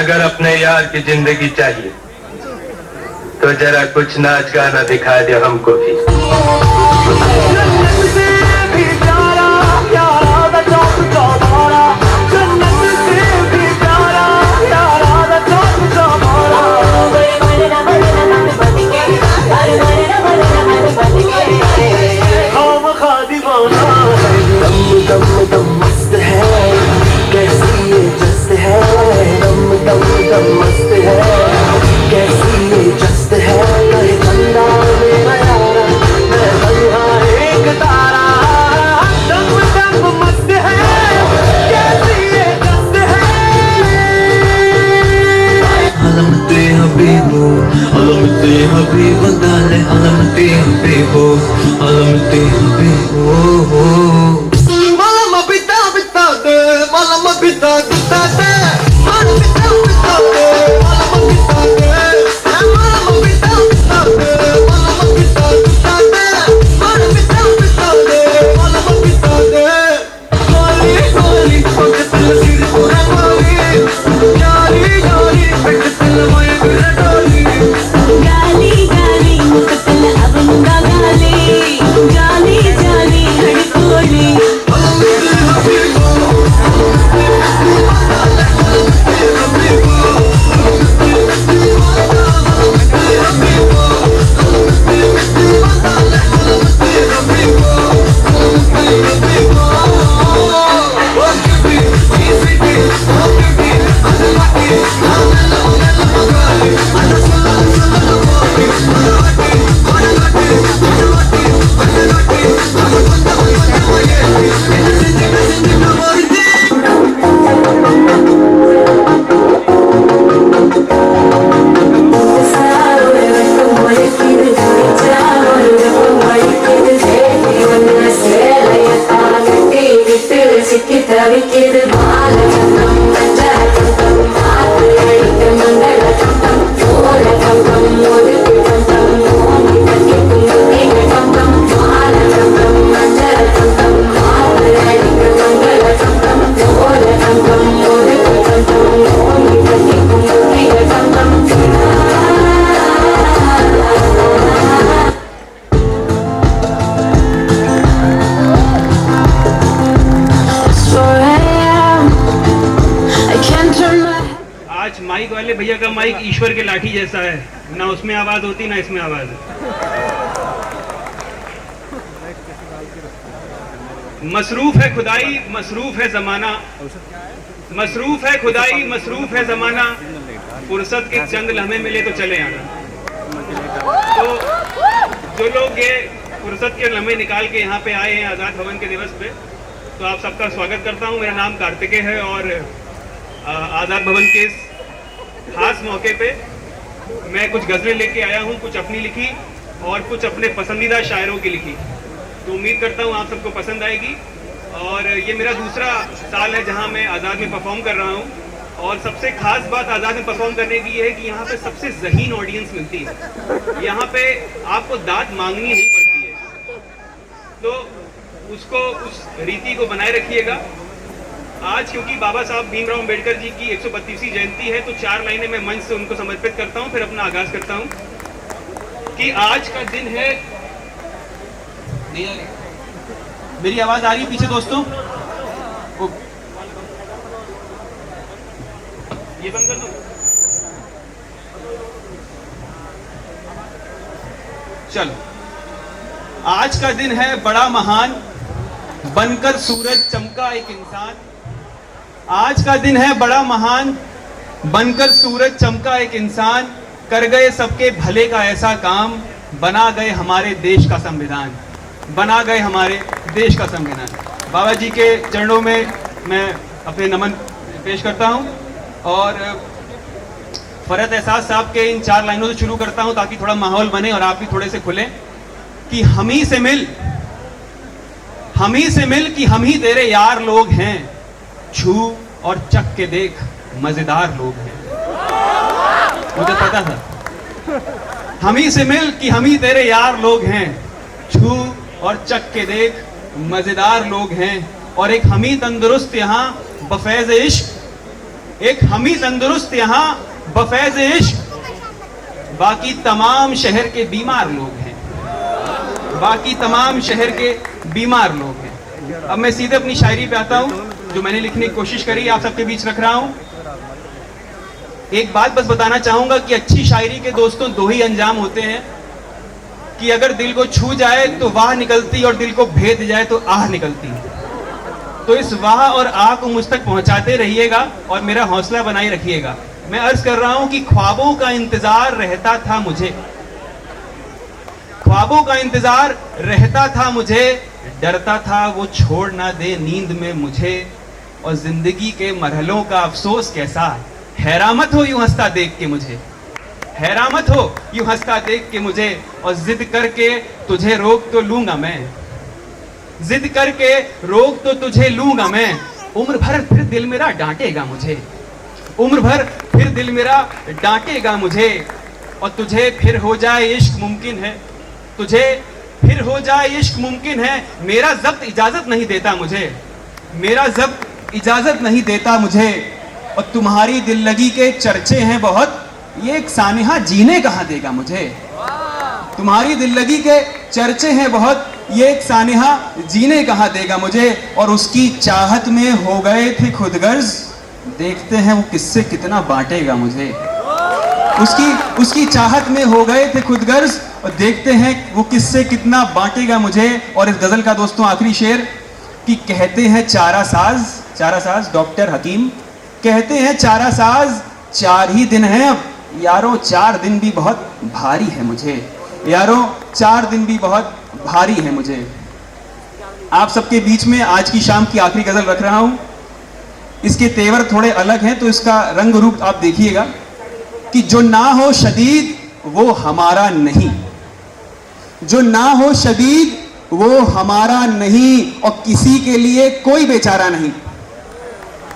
अगर अपने यार की जिंदगी चाहिए तो जरा कुछ नाच गाना दिखा दे हमको भी। दम दम मस्त है, कैसी ये जस्त है, दम दम दम मस्त है, कैसी ये जस्त है, कहे बंदा मेरा यारा, मैं बंधा एक तारा, दम दम मस्त है, कैसी ये जस्त है। अलमते हबीबो, अलमते हबीबो डाले, अलमते हबीबो, अलमते हबीबो। भैया का माइक ईश्वर के लाठी जैसा है, ना उसमें आवाज होती ना इसमें आवाज है। मसरूफ है खुदाई, मसरूफ है जमाना, मसरूफ है खुदाई, मसरूफ है जमाना, फुर्सत के चंद लम्हे मिले तो चले आना। तो जो लोग ये फुर्सत के लम्हे निकाल के यहाँ पे आए हैं आज़ाद भवन के दिवस पे, तो आप सबका स्वागत करता हूँ। मेरा नाम कार्तिकेय है और आज़ाद भवन के इस खास मौके पे मैं कुछ गज़लें लेके आया हूँ, कुछ अपनी लिखी और कुछ अपने पसंदीदा शायरों की लिखी। तो उम्मीद करता हूँ आप सबको पसंद आएगी। और ये मेरा दूसरा साल है जहाँ मैं आज़ाद में परफॉर्म कर रहा हूँ, और सबसे खास बात आज़ाद में परफॉर्म करने की ये है कि यहाँ पे सबसे ज़हीन ऑडियंस मिलती है। यहाँ पे आपको दाद मांगनी नहीं पड़ती है, तो उसको, उस रीति को बनाए रखिएगा। आज क्योंकि बाबा साहब भीमराव अंबेडकर जी की 132वीं जयंती है, तो 4 लाइनें मैं मंच से उनको समर्पित करता हूँ, फिर अपना आगाज करता हूँ कि आज का दिन है। नहीं आ रही मेरी आवाज आ रही है पीछे दोस्तों? ये बंद कर दो। चलो, आज का दिन है बड़ा महान, बनकर सूरज चमका एक इंसान। आज का दिन है बड़ा महान, बनकर सूरज चमका एक इंसान, कर गए सबके भले का ऐसा काम, बना गए हमारे देश का संविधान, बना गए हमारे देश का संविधान। बाबा जी के चरणों में मैं अपने नमन पेश करता हूं और फरहत एहसास साहब के इन 4 लाइनों से शुरू करता हूं ताकि थोड़ा माहौल बने और आप भी थोड़े से खुलें कि हम ही से मिल कि हम ही तेरे यार लोग हैं, छू और चख के देख मजेदार लोग हैं। मुझे पता था। हम ही से मिल कि हम ही तेरे यार लोग हैं, छू और चख के देख मजेदार लोग हैं। और एक हम ही तंदुरुस्त यहाँ बफैज़ इश्क, एक हम ही तंदुरुस्त यहाँ बफैज़ इश्क, बाकी तमाम शहर के बीमार लोग हैं, बाकी तमाम शहर के बीमार लोग हैं। अब मैं सीधे अपनी शायरी पे आता हूँ जो मैंने लिखने की कोशिश करी, आप सबके बीच रख रहा हूँ। एक बात बस बताना चाहूंगा कि अच्छी शायरी के दोस्तों 2 ही अंजाम होते हैं कि अगर दिल को छू जाए तो वाह निकलती और दिल को भेद जाए तो आह निकलती। तो इस वाह और आह को मुझ तक पहुंचाते रहिएगा और मेरा हौसला बनाए रखिएगा। मैं अर्ज कर रहा हूं कि ख्वाबों का इंतजार रहता था मुझे, ख्वाबों का इंतजार रहता था मुझे, डरता था वो छोड़ ना दे नींद में मुझे। और जिंदगी के मरहलों का अफसोस कैसा, हैरान मत हो यूं हंसता देख के मुझे, हैरान मत हो यूं हंसता देख के मुझे। और जिद करके तुझे रोक तो लूंगा मैं, जिद करके रोक तो तुझे लूंगा मैं। उम्र भर फिर दिल मेरा डांटेगा मुझे, उम्र भर फिर दिल मेरा डांटेगा मुझे। और तुझे फिर हो जाए इश्क मुमकिन है, तुझे फिर हो जाए इश्क मुमकिन है। मेरा ज़ब्त इजाजत नहीं देता मुझे, मेरा ज़ब्त इजाजत नहीं देता मुझे। और तुम्हारी दिल लगी के चर्चे हैं बहुत, ये एक सानिहा जीने कहाँ देगा मुझे। तुम्हारी दिल लगी के चर्चे हैं बहुत, ये एक सानिहा जीने कहाँ देगा मुझे। और उसकी चाहत में हो गए थे खुदगर्ज, देखते हैं वो किससे कितना बांटेगा मुझे। उसकी चाहत में हो गए थे खुदगर्ज और देखते हैं वो किससे कितना बांटेगा मुझे। और इस गजल का दोस्तों आखिरी शेर कि कहते हैं चारा साज डॉक्टर हकीम, कहते हैं चारा साज 4 ही दिन हैं अब, यारों 4 दिन भी बहुत भारी है मुझे, यारों 4 दिन भी बहुत भारी है मुझे। आप सबके बीच में आज की शाम की आखिरी गजल रख रहा हूं। इसके तेवर थोड़े अलग हैं तो इसका रंग रूप आप देखिएगा कि जो ना हो शदीद वो हमारा नहीं, जो ना हो शदीद वो हमारा नहीं। और किसी के लिए कोई बेचारा नहीं।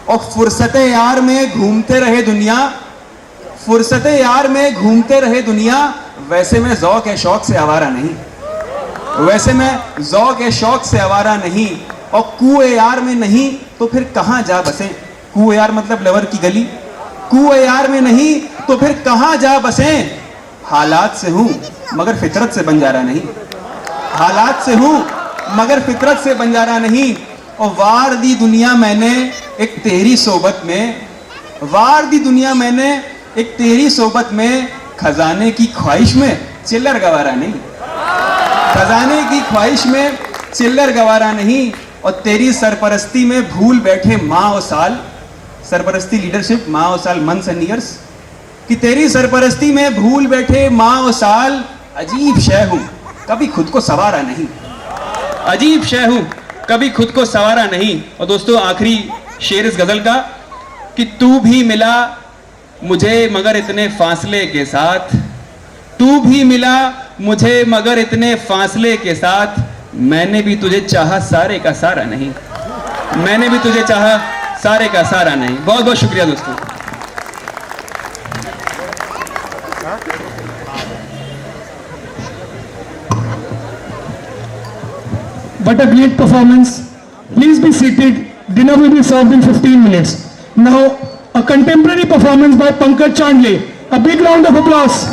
और फुर्सते यार में घूमते रहे दुनिया, फुर्सते यार में घूमते रहे दुनिया। वैसे मैं ज़ौक़ ए शौक़ से आवारा नहीं, वैसे मैं ज़ौक़ ए शौक़ से आवारा नहीं। और कुए यार में नहीं तो फिर कहाँ जा बसे, कुए यार मतलब लवर की गली, कुए यार में नहीं तो फिर कहाँ जा बसे। हालात से हूँ मगर फितरत से बंजारा नहीं, हालात से हूँ मगर फितरत से बंजारा नहीं। और वार दी दुनिया मैंने एक तेरी सोबत में, वार दी दुनिया मैंने एक तेरी सोबत में खजाने की ख्वाहिश में चिल्लर गवारा नहीं, खजाने की ख्वाहिश में चिल्लर गवारा नहीं, और तेरी सरपरस्ती में भूल बैठे माँ और साल, सरपरस्ती लीडरशिप माँ और साल मंथ्स एंड ईयर्स, कि तेरी सरपरस्ती में भूल बैठे माँ और साल, अजीब शय हूं कभी खुद को सवारा नहीं, अजीब शय हूं कभी खुद को सवारा नहीं। और दोस्तों आखिरी शेर इस गजल का कि तू भी मिला मुझे मगर इतने फासले के साथ, तू भी मिला मुझे मगर इतने फासले के साथ, मैंने भी तुझे चाहा सारे का सारा नहीं, मैंने भी तुझे चाहा सारे का सारा नहीं। बहुत बहुत शुक्रिया दोस्तों। What a great performance. Please be seated. Dinner will be served in 15 minutes. Now, a contemporary performance by Pankaj Chandle. A big round of applause.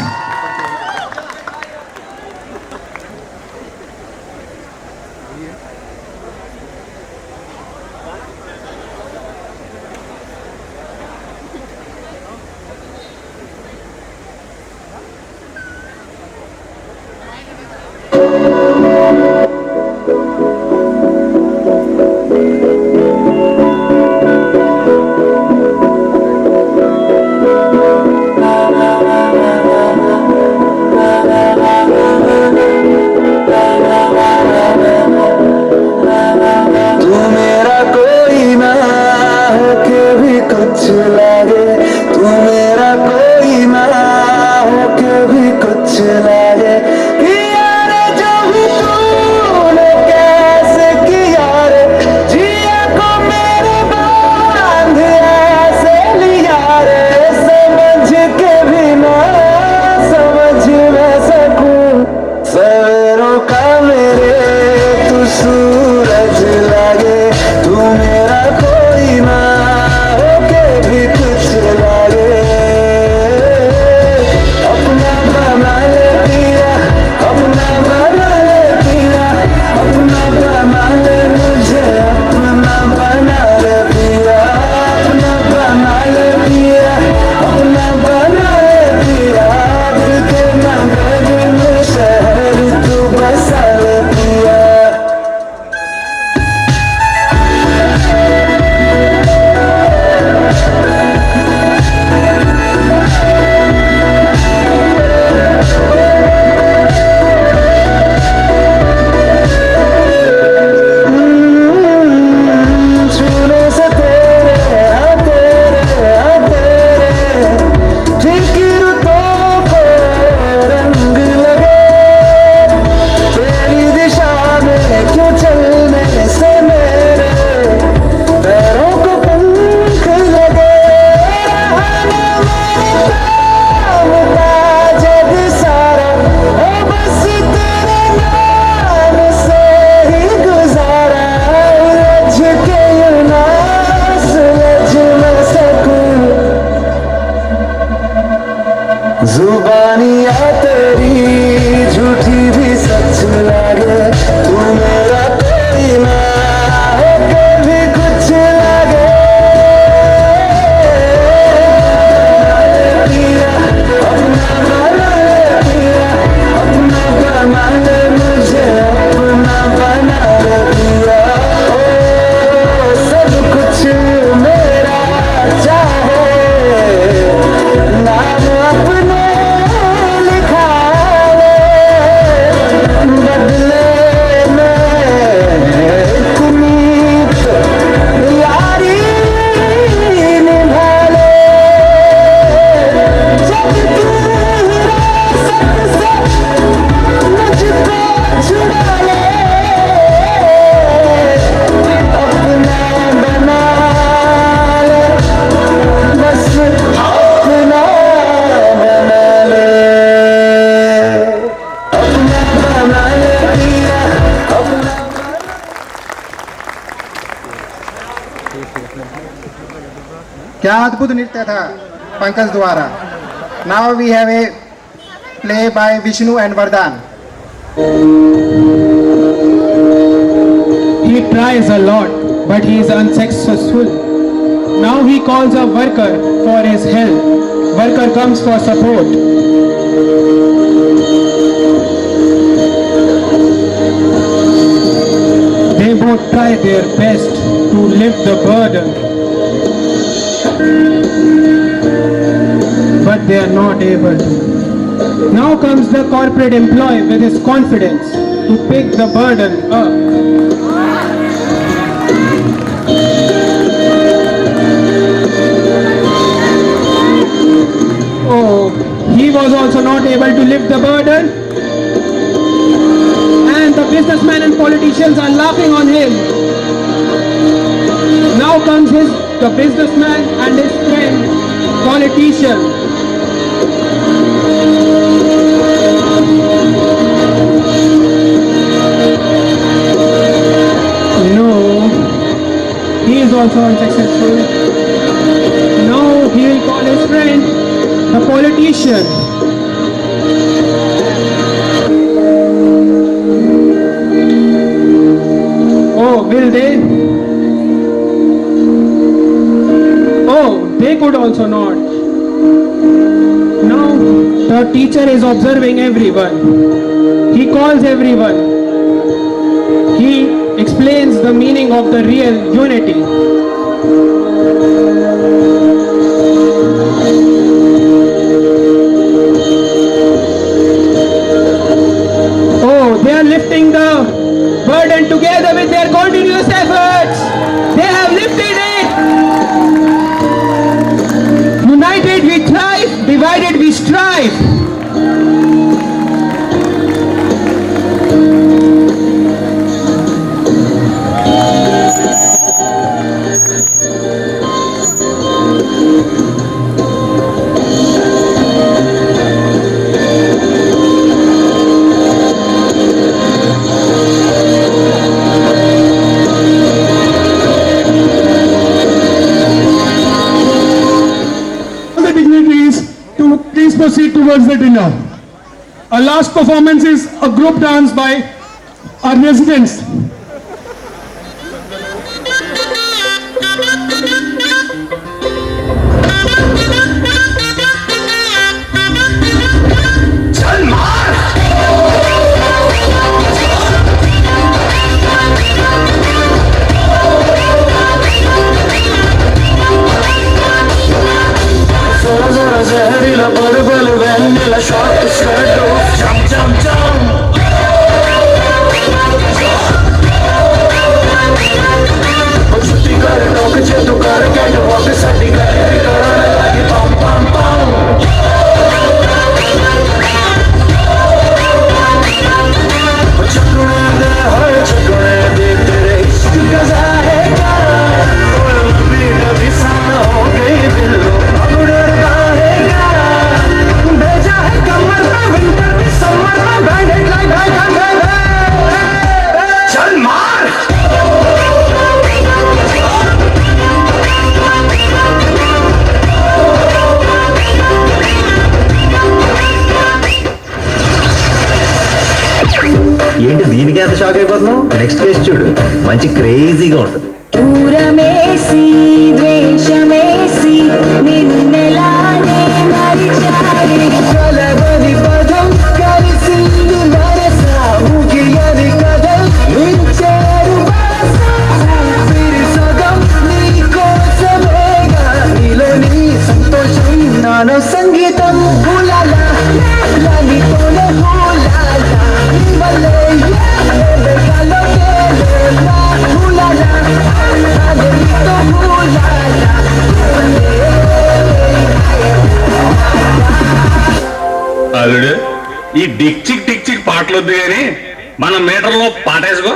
जुबानियाँ तेरी झूठी भी सच लगे, तू मेरा कोई ना होके भी कुछ लगे। अपना बना ले पिया, अपना बना ले मुझे, अपना बना ले पिया। ओ सब कुछ मेरा चाहे, नाम अपने लिखा ले, बदले में इतनी तो यारी निभा ले। जब तू हिरासत से मुझको छुड़ा ले, अपना बना ले, बस अपना बना ले, अपना बना ले पिया, अपना। क्या अद्भुत नृत्य था पंकज द्वारा। Now we have a play by Vishnu and Vardan. He tries a lot, but he is unsuccessful. Now he calls a worker for his help. worker comes for support. They both try their best to lift the burden, but they are not able to. Now comes the corporate employee with his confidence to pick the burden up. Oh, he was also not able to lift the burden, and the businessmen and politicians are laughing on him. Now comes the businessman and his friend, politician. No, he is also unsuccessful. Now he will call his friend, the politician. Oh, will they? Oh, they could also not. Now the teacher is observing everyone. He calls everyone. He explains the meaning of the real unity. Oh, they are lifting the burden together with their continuous efforts. They have lifted it. United we thrive, divided we strive. Proceed towards the dinner. Our last performance is a group dance by our residents. Zehriyle bırbıl venniyle şarkı söyledi. Cam cam cam. Çutti kar लोग चेतु कर cat walk सटी कर करने लगी पम पम पम. चकुने दे हर चकुने देख तेरे इश्क का ज़ाहेगा. कोई लंबी नबी साना हो गई दिल अब डरता है. भेजा है कमर में विंटर की समर में बैंडेड लाइक चल मार. ఏంటి దీనికి ఎంత షాక్ అయిపోతున్నావు? నెక్స్ట్ కేసు చూడు, మంచి క్రేజీగా ఉంటుంది. దూరమేసి ద్వేషమేసి నిన్నెలానే మరిచాయి కలవని పదం కలిసింది మనసా ముగియని కథం నించారు బాసా ఊపిరి సగం నీ కోసమేగా నీలోని సంతోషం నాలో సంగీతం హులాలా లాలితోనే హులాలా వల్లే బెగాలో కేలేలా హులాలా లాలితో హులాలా అల్లుడు, ఈ డిక్చిక్ డిక్చిక్ పాటలు వద్దు కానీ మన మీటర్లో పాటేసుకో.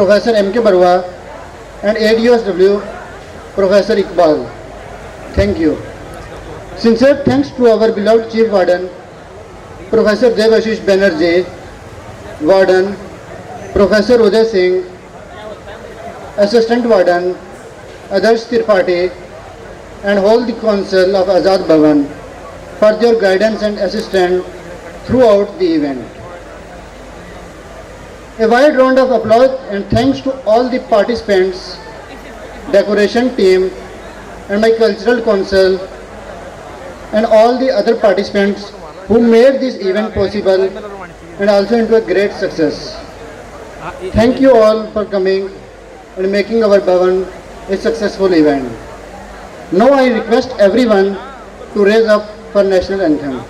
Professor M.K. Barua, and ADSW, Professor Iqbal. Thank you. Sincere thanks to our beloved Chief Warden, Professor Devashish Banerjee, Warden, Professor Uday Singh, Assistant Warden, Adarsh Tripathi, and whole the Council of Azad Bhavan for their guidance and assistance throughout the event. A wide round of applause and thanks to all the participants, decoration team, and my cultural council, and all the other participants who made this event possible and also into a great success. Thank you all for coming and making our Bhavan a successful event. Now I request everyone to raise up for national anthem.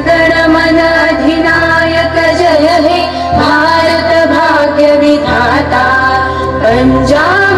गणमन अधिनायक जय हे भारत भाग्य विधाता पंजाब